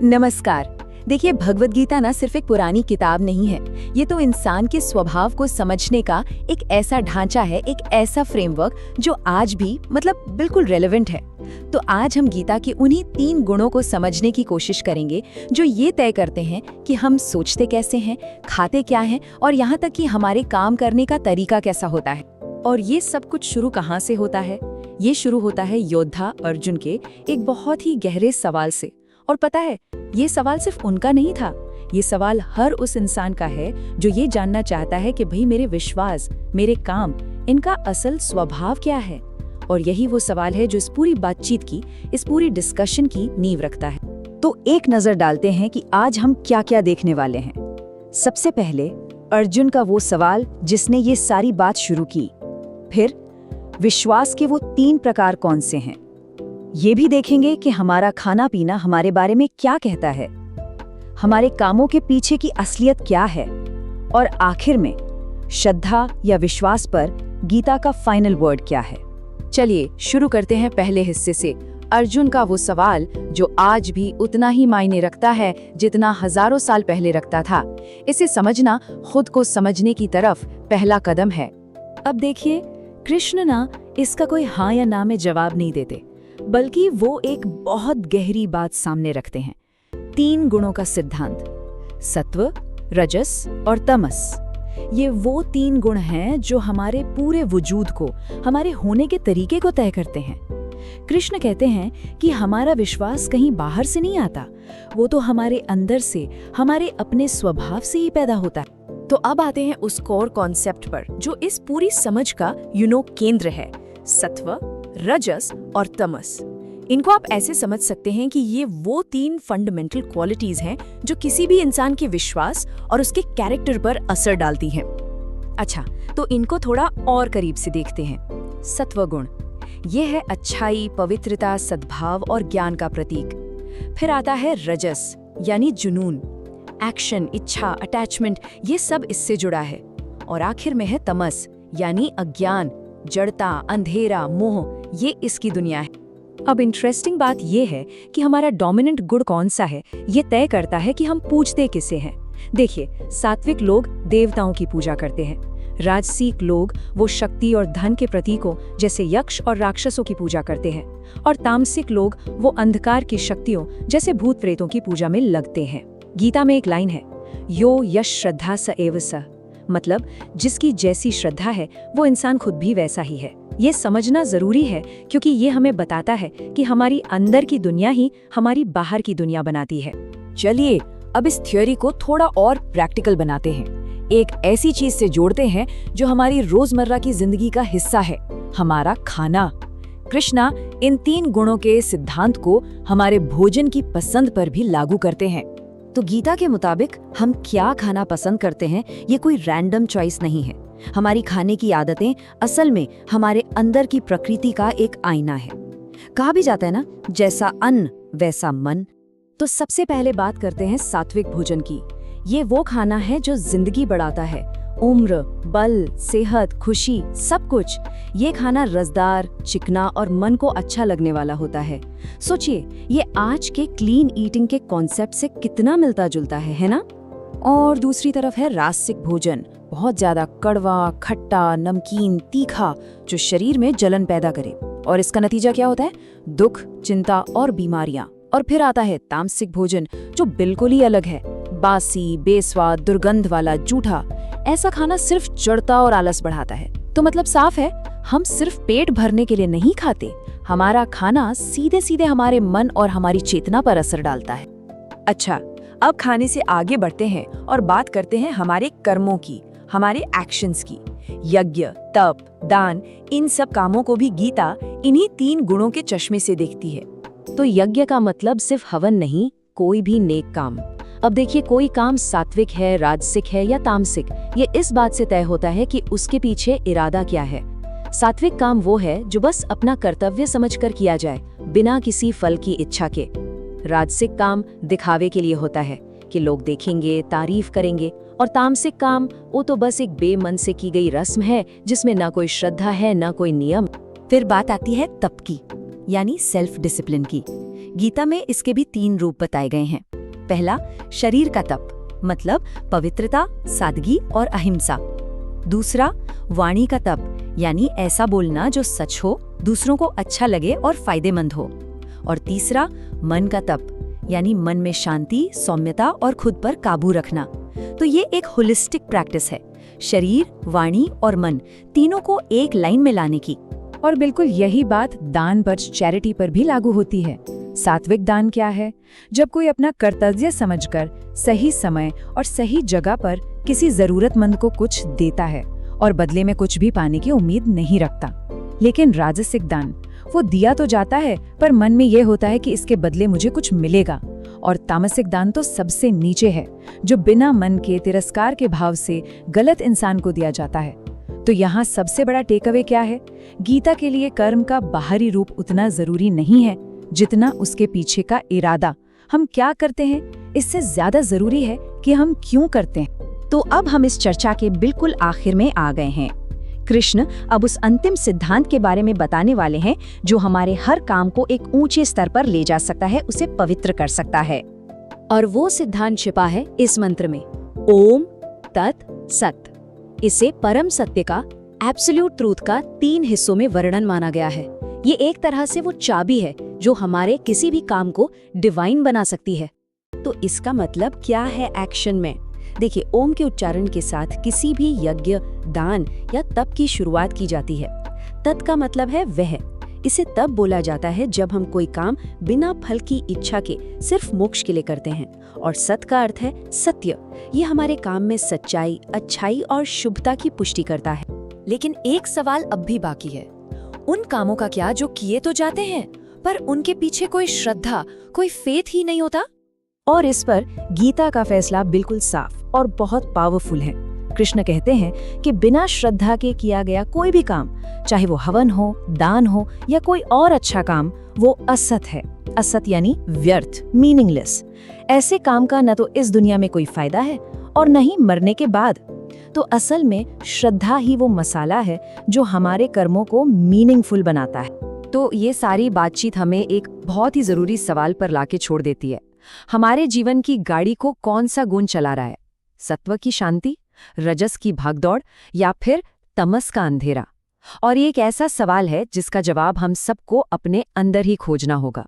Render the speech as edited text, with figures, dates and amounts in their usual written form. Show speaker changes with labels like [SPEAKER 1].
[SPEAKER 1] नमस्कार। देखिए, भगवद गीता ना सिर्फ एक पुरानी किताब नहीं है। ये तो इंसान के स्वभाव को समझने का एक ऐसा ढांचा है, एक ऐसा फ्रेमवर्क जो आज भी बिल्कुल रेलेवेंट है। तो आज हम गीता के उन्हीं 3 गुणों को समझने की कोशिश करेंगे जो ये तय करते हैं कि हम सोचते कैसे हैं, खाते क्या हैं और यहाँ तक कि हमारे काम करने का तरीका कैसा होता है। और ये सब कुछ शुरू कहाँ से होता है? ये शुरू होता है योद्धा अर्जुन के एक बहुत ही गहरे सवाल से। और पता है, ये सवाल सिर्फ उनका नहीं था, ये सवाल हर उस इंसान का है जो ये जानना चाहता है कि भाई मेरे विश्वास, मेरे काम, इनका असल स्वभाव क्या है। और यही वो सवाल है जो इस पूरी बातचीत की, इस पूरी डिस्कशन की नींव रखता है। तो एक नजर डालते हैं कि आज हम क्या क्या देखने वाले हैं। सबसे पहले अर्जुन का वो सवाल जिसने ये सारी बात शुरू की। फिर विश्वास के वो 3 प्रकार कौन से हैं। ये भी देखेंगे कि हमारा खाना पीना हमारे बारे में क्या कहता है, हमारे कामों के पीछे की असलियत क्या है, और आखिर में श्रद्धा या विश्वास पर गीता का फाइनल वर्ड क्या है। चलिए शुरू करते हैं पहले हिस्से से, अर्जुन का वो सवाल जो आज भी उतना ही मायने रखता है जितना हजारों साल पहले रखता था। इसे समझना खुद को समझने की तरफ पहला कदम है। अब देखिए, कृष्ण ना इसका कोई हाँ या ना में जवाब नहीं देते, बल्कि वो एक बहुत गहरी बात सामने रखते हैं। 3 गुणों का सिद्धांत, सत्व, रजस और तमस। ये वो 3 गुण हैं जो हमारे पूरे वजूद को, हमारे होने के तरीके को तय करते हैं। कृष्ण कहते हैं कि हमारा विश्वास कहीं बाहर से नहीं आता, वो तो हमारे अंदर से, हमारे अपने स्वभाव से ही पैदा होता है। तो अब आते हैं उस कोर कॉन्सेप्ट पर जो इस पूरी समझ का केंद्र है, सत्व, रजस और तमस। इनको आप ऐसे समझ सकते हैं कि ये वो 3 फंडामेंटल क्वालिटीज हैं जो किसी भी इंसान के विश्वास और उसके कैरेक्टर पर असर डालती हैं। अच्छा, तो इनको थोड़ा और करीब से देखते हैं। सत्व गुण, ये है अच्छाई, पवित्रता, सद्भाव और ज्ञान का प्रतीक। फिर आता है रजस यानी जुनून, एक्शन, इच्छा, अटैचमेंट, ये सब इससे जुड़ा है। और आखिर में है तमस यानी अज्ञान, जड़ता, अंधेरा, मोह, ये इसकी दुनिया है। अब इंटरेस्टिंग बात ये है कि हमारा डोमिनेंट गुण कौन सा है, ये तय करता है कि हम पूजते किसे हैं। देखिए, सात्विक लोग देवताओं की पूजा करते हैं, राजसिक लोग वो शक्ति और धन के प्रतीकों जैसे यक्ष और राक्षसों की पूजा करते हैं, और तामसिक लोग वो अंधकार की शक्तियों जैसे भूत प्रेतों की पूजा में लगते हैं। गीता में एक लाइन है, यो यश श्रद्धा स एव स, मतलब जिसकी जैसी श्रद्धा है वो इंसान खुद भी वैसा ही है। ये समझना जरूरी है क्योंकि ये हमें बताता है कि हमारी अंदर की दुनिया ही हमारी बाहर की दुनिया बनाती है। चलिए अब इस थ्योरी को थोड़ा और प्रैक्टिकल बनाते हैं। एक ऐसी चीज से जोड़ते हैं जो हमारी रोजमर्रा की जिंदगी का हिस्सा है, हमारा खाना। कृष्णा इन 3 गुणों के सिद्धांत को हमारे भोजन की पसंद पर भी लागू करते हैं। तो गीता के मुताबिक हम क्या खाना पसंद करते हैं ये कोई रैंडम चॉइस नहीं है। हमारी खाने की आदतें असल में हमारे अंदर की प्रकृति का एक आईना है। कहा भी जाता है ना, जैसा अन्न वैसा मन। तो सबसे पहले बात करते हैं सात्विक भोजन की। ये वो खाना है जो जिंदगी बढ़ाता है, उम्र, बल, सेहत, खुशी, सब कुछ। ये खाना रसदार, चिकना और मन को अच्छा लगने वाला होता है। सोचिए, ये आज के क्लीन ईटिंग के कॉन्सेप्ट से कितना मिलता जुलता है ना? और दूसरी तरफ है रासिक भोजन, बहुत ज्यादा कड़वा, खट्टा, नमकीन, तीखा, जो शरीर में जलन पैदा करे। और इसका नतीजा क्या होता है? दुख, चिंता और बीमारियां। और फिर आता है तामसिक भोजन जो बिल्कुल ही अलग है, बासी, बेस्वाद, दुर्गंध वाला, जूठा। ऐसा खाना सिर्फ जड़ता और आलस बढ़ाता है। तो मतलब साफ है, हम सिर्फ पेट भरने के लिए नहीं खाते, हमारा खाना सीधे सीधे हमारे मन और हमारी चेतना पर असर डालता है। अच्छा, अब खाने से आगे बढ़ते हैं और बात करते हैं हमारे कर्मों की, हमारे एक्शंस की। यज्ञ, तप, दान, इन सब कामों को भी गीता इन्हीं 3 गुणों के चश्मे से देखती है। तो यज्ञ का मतलब सिर्फ हवन नहीं, कोई भी नेक काम। अब देखिए, कोई काम सात्विक है, राजसिक है या तामसिक, ये इस बात से तय होता है कि उसके पीछे इरादा क्या है। सात्विक काम वो है जो बस अपना कर्तव्य समझकर किया जाए, बिना किसी फल की इच्छा के। राजसिक काम दिखावे के लिए होता है कि लोग देखेंगे, तारीफ करेंगे। और तामसिक काम वो तो बस एक बेमन से की गई रस्म है जिसमें ना कोई श्रद्धा है, ना कोई नियम। फिर बात आती है तप की, यानी सेल्फ डिसिप्लिन की। गीता में इसके भी 3 रूप बताए गए हैं। पहला, शरीर का तप, मतलब पवित्रता, सादगी और अहिंसा। दूसरा, वाणी का तप, यानी ऐसा बोलना जो सच हो, दूसरों को अच्छा लगे और फायदेमंद हो। और तीसरा, मन का तप, यानी मन में शांति, सौम्यता और खुद पर काबू रखना। तो ये एक होलिस्टिक प्रैक्टिस है, शरीर, वाणी और मन तीनों को एक लाइन में लाने की।
[SPEAKER 2] और बिल्कुल यही बात दान पर, चैरिटी पर भी लागू होती है। सात्विक दान क्या है? जब कोई अपना कर्तव्य समझकर सही समय और सही जगह पर किसी जरूरतमंद को कुछ देता है और बदले में कुछ भी पाने की उम्मीद नहीं रखता। लेकिन राजसिक दान, वो दिया तो जाता है पर मन में ये होता है कि इसके बदले मुझे कुछ मिलेगा। और तामसिक दान तो सबसे नीचे है, जो बिना मन के, तिरस्कार के भाव से गलत इंसान को दिया जाता है। तो यहाँ सबसे बड़ा टेकअवे क्या है? गीता के लिए कर्म का बाहरी रूप उतना जरूरी नहीं है जितना उसके पीछे का इरादा। हम क्या करते हैं, इससे ज्यादा जरूरी है कि हम क्यों करते हैं।
[SPEAKER 1] तो अब हम इस चर्चा के बिल्कुल आखिर में आ गए हैं। कृष्ण अब उस अंतिम सिद्धांत के बारे में बताने वाले हैं जो हमारे हर काम को एक ऊंचे स्तर पर ले जा सकता है, उसे पवित्र कर सकता है। और वो सिद्धांत छिपा है इस मंत्र में, ओम तत् सत। इसे परम सत्य का, एब्सोल्यूट ट्रूथ का 3 हिस्सों में वर्णन माना गया है। ये एक तरह से वो चाबी है जो हमारे किसी भी काम को डिवाइन बना सकती है। तो इसका मतलब क्या है एक्शन में? देखिए, ओम के उच्चारण के साथ किसी भी यज्ञ, दान या तप की शुरुआत की जाती है। तत् का मतलब है वह। इसे तब बोला जाता है जब हम कोई काम बिना फल की इच्छा के सिर्फ मोक्ष के लिए करते हैं। और सत का अर्थ है सत्य। ये हमारे काम में सच्चाई, अच्छाई और शुभता की पुष्टि करता है। लेकिन एक सवाल अब भी बाकी है, उन कामों का क्या जो किए तो जाते हैं पर उनके पीछे कोई श्रद्धा, कोई फेथ ही नहीं होता? और इस पर गीता का फैसला बिल्कुल साफ और बहुत पावरफुल है। कृष्ण कहते हैं कि बिना श्रद्धा के किया गया कोई भी काम, चाहे वो हवन हो, दान हो या कोई और अच्छा काम, वो असत है। असत यानी व्यर्थ, मीनिंगलेस। ऐसे काम का न तो इस दुनिया में कोई फायदा है और न ही मरने के बाद। तो असल में श्रद्धा ही वो मसाला है जो हमारे कर्मों को मीनिंगफुल बनाता है। तो ये सारी बातचीत हमें एक बहुत ही जरूरी सवाल पर लाके छोड़ देती है। हमारे जीवन की गाड़ी को कौन सा गुण चला रहा है? सत्व की शांति, रजस की भागदौड़ या फिर तमस का अंधेरा? और ये एक ऐसा सवाल है जिसका जवाब हम सबको अपने अंदर ही खोजना होगा।